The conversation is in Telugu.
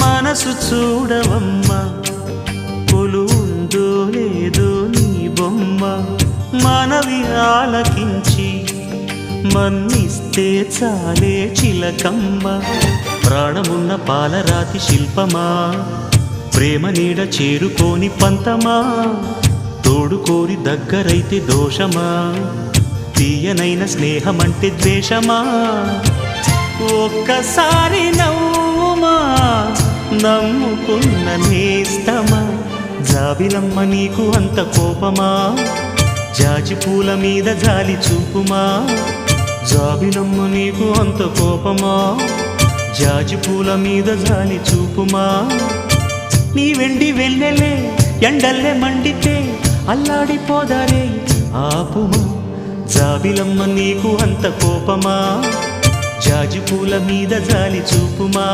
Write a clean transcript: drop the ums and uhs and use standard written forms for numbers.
మనసు చూడవమ్మా కొలువుందో లేదో నీ బొమ్మ మనవి ఆలకించి మన్నిస్తే చాలే చిలకమ్మ ప్రాణమున్న పాలరాతి శిల్పమా ప్రేమ నీడ చేరుకోని పంతమా తోడుకోరి దగ్గరైతే దోషమా తీయనైన స్నేహమంటే ద్వేషమా ఒక్కసారి నవ్వుమా నమ్ముకున్న నేస్తమా జాబిలమ్మ నీకు అంత కోపమా జాజి పూల మీద జాలి చూపుమా జాబిలమ్మ నీకు అంత కోపమా జాజి పూల మీద జాలి చూపుమా నీ వెండి వెన్నెలే ఎండల్లే మండితే అల్లాడిపోదారే ఆపుమా జాబిలమ్మ నీకు అంత కోపమా జాజి పూల మీద జాలి చూపుమా